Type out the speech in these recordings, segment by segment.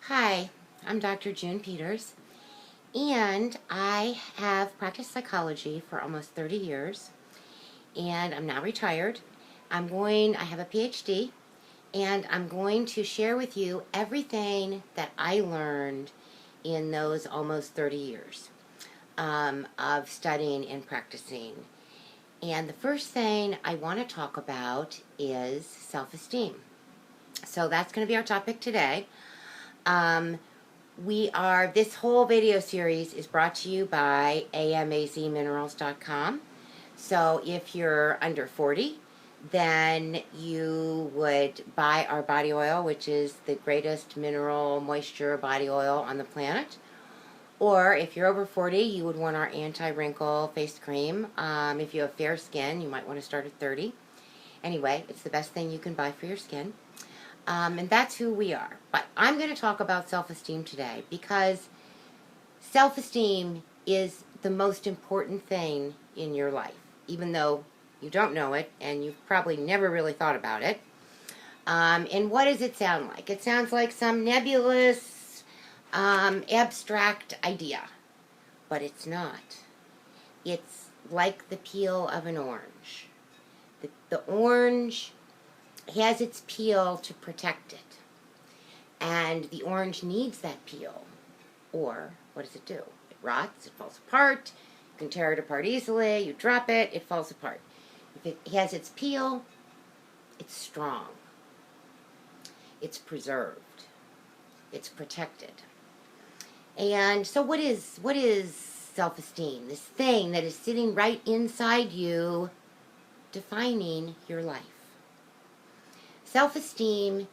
Hi, I'm Dr. June Peters, and I have practiced psychology for almost 30 years, and I'm now retired. I have a PhD, and I'm going to share with you everything that I learned in those almost 30 years of studying and practicing. And the first thing I want to talk about is self-esteem. So that's going to be our topic today. This whole video series is brought to you by amazminerals.com. So if you're under 40, then you would buy our body oil, which is the greatest mineral moisture body oil on the planet. Or if you're over 40, you would want our anti-wrinkle face cream. If you have fair skin, you might want to start at 30. Anyway, it's the best thing you can buy for your skin. And that's who we are. But I'm going to talk about self-esteem today because self-esteem is the most important thing in your life, even though you don't know it and you've probably never really thought about it. And what does it sound like? It sounds like some nebulous, abstract idea, but it's not. It's like the peel of an orange. The orange has its peel to protect it. And the orange needs that peel. Or, what does it do? It rots, it falls apart, you can tear it apart easily, you drop it, it falls apart. If it has its peel, it's strong. It's preserved. It's protected. And so what is self-esteem? This thing that is sitting right inside you, defining your life. Self-esteem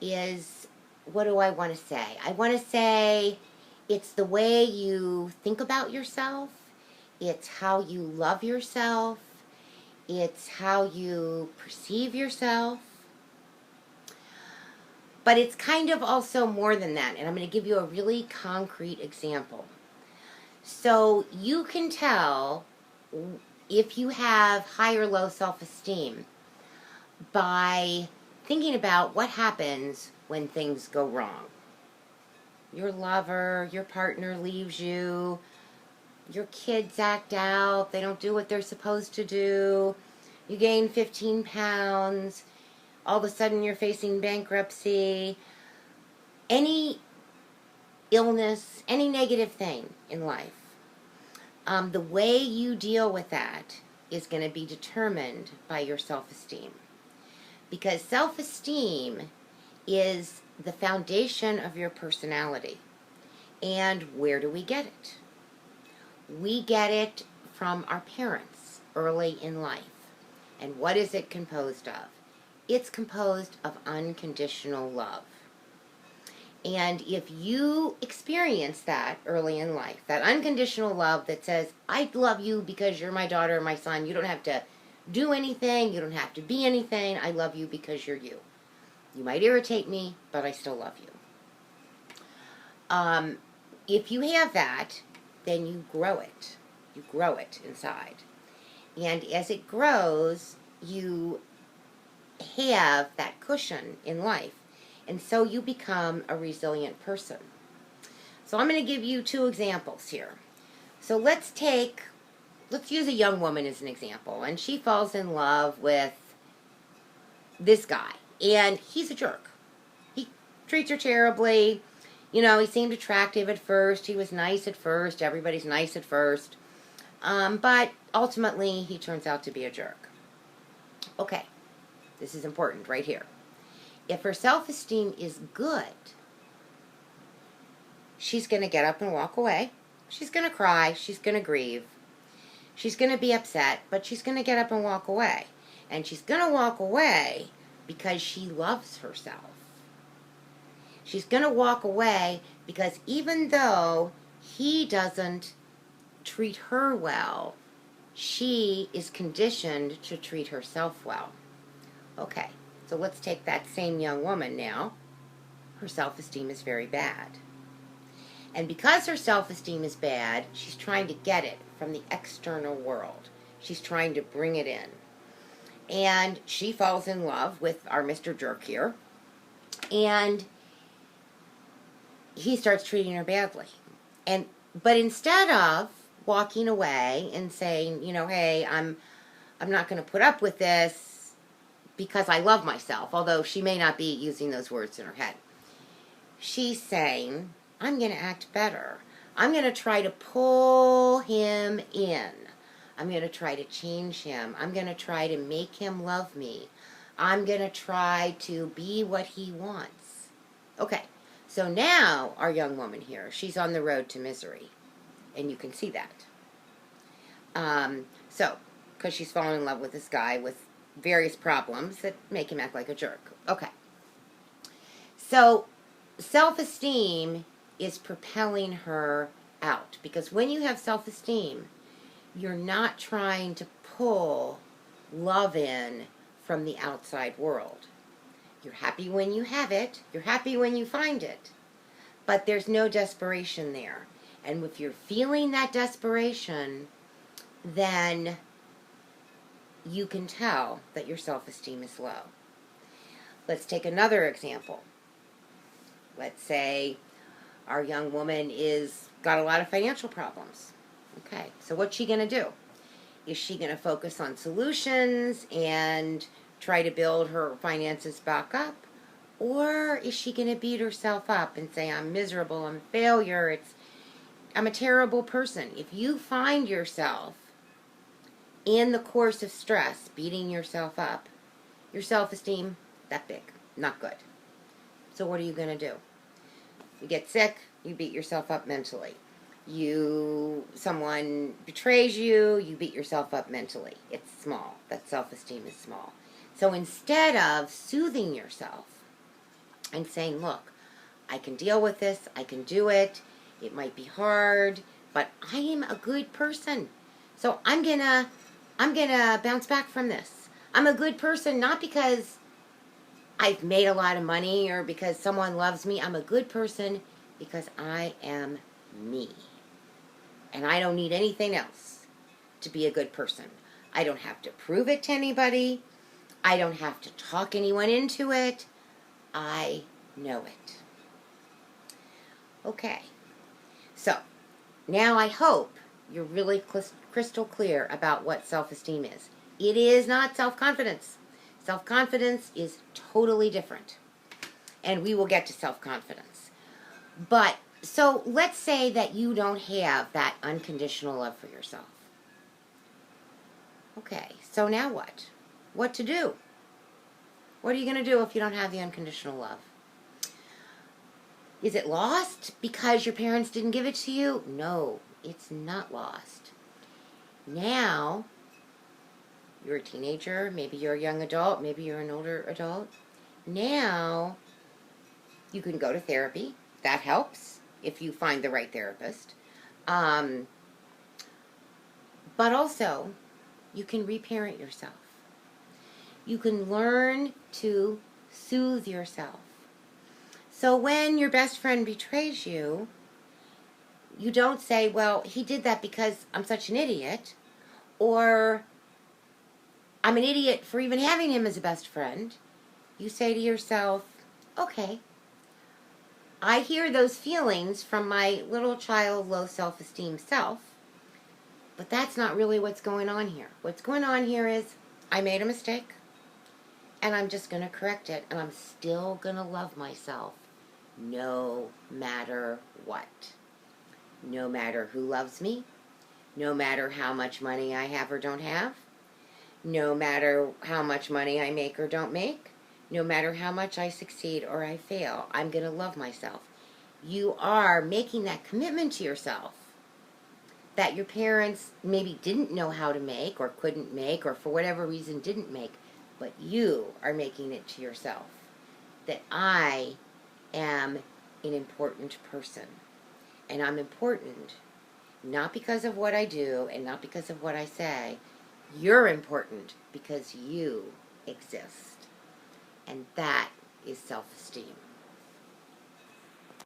is, what do I want to say? I want to say it's the way you think about yourself. It's how you love yourself. It's how you perceive yourself. But it's kind of also more than that. And I'm going to give you a really concrete example. So you can tell if you have high or low self-esteem by thinking about what happens when things go wrong. Your lover, your partner leaves you, your kids act out, they don't do what they're supposed to do, you gain 15 pounds, all of a sudden you're facing bankruptcy. Any illness, any negative thing in life, the way you deal with that is going to be determined by your self-esteem. Because self-esteem is the foundation of your personality. And where do we get it? We get it from our parents early in life. And what is it composed of? It's composed of unconditional love. And if you experience that early in life, that unconditional love that says, I love you because you're my daughter or my son, you don't have to do anything, you don't have to be anything, I love you because you're you. You might irritate me, but I still love you. If you have that, then you grow it. You grow it inside. And as it grows, you have that cushion in life. And so you become a resilient person. So I'm going to give you two examples here. So let's use a young woman as an example. And she falls in love with this guy. And he's a jerk. He treats her terribly. You know, he seemed attractive at first. He was nice at first. Everybody's nice at first. But ultimately, he turns out to be a jerk. Okay. This is important right here. If her self-esteem is good, she's going to get up and walk away. She's going to cry. She's going to grieve. She's going to be upset, but she's going to get up and walk away. And she's going to walk away because she loves herself. She's going to walk away because even though he doesn't treat her well, she is conditioned to treat herself well. Okay, so let's take that same young woman now. Her self-esteem is very bad. And because her self-esteem is bad, she's trying to get it from the external world. She's trying to bring it in. And she falls in love with our Mr. Jerk here. And he starts treating her badly. But instead of walking away and saying, hey, I'm not going to put up with this because I love myself, although she may not be using those words in her head, she's saying, I'm going to act better. I'm going to try to pull him in. I'm going to try to change him. I'm going to try to make him love me. I'm going to try to be what he wants. Okay, so now our young woman here, she's on the road to misery. And you can see that. Because she's fallen in love with this guy with various problems that make him act like a jerk. Okay. So, self-esteem is propelling her out. Because when you have self-esteem, you're not trying to pull love in from the outside world. You're happy when you have it. You're happy when you find it. But there's no desperation there. And if you're feeling that desperation, then you can tell that your self-esteem is low. Let's take another example. Let's say our young woman got a lot of financial problems. Okay, so what's she going to do? Is she going to focus on solutions and try to build her finances back up? Or is she going to beat herself up and say, I'm miserable, I'm a failure, I'm a terrible person? If you find yourself in the course of stress beating yourself up, your self-esteem, that big, not good. So what are you going to do? You get sick, you beat yourself up mentally. Someone betrays you, you beat yourself up mentally. It's small. That self-esteem is small. So instead of soothing yourself and saying, look, I can deal with this, I can do it, it might be hard, but I am a good person. So I'm gonna bounce back from this. I'm a good person, not because I've made a lot of money or because someone loves me. I'm a good person because I am me. And I don't need anything else to be a good person. I don't have to prove it to anybody. I don't have to talk anyone into it. I know it. Okay. So, now I hope you're really crystal clear about what self-esteem is. It is not self-confidence. Self-confidence is totally different. And we will get to self-confidence. But, so let's say that you don't have that unconditional love for yourself. Okay, so now what? What to do? What are you going to do if you don't have the unconditional love? Is it lost because your parents didn't give it to you? No, it's not lost. Now, you're a teenager, maybe you're a young adult, maybe you're an older adult. Now, you can go to therapy. That helps if you find the right therapist. But also, you can reparent yourself. You can learn to soothe yourself. So when your best friend betrays you, you don't say, well, he did that because I'm such an idiot, or I'm an idiot for even having him as a best friend. You say to yourself, okay, I hear those feelings from my little child, low self-esteem self, but that's not really what's going on here. What's going on here is I made a mistake, and I'm just going to correct it, and I'm still going to love myself no matter what. No matter who loves me, no matter how much money I have or don't have, no matter how much money I make or don't make, no matter how much I succeed or I fail, I'm going to love myself. You are making that commitment to yourself that your parents maybe didn't know how to make or couldn't make or for whatever reason didn't make, but you are making it to yourself that I am an important person. And I'm important not because of what I do and not because of what I say. You're important because you exist. And that is self-esteem.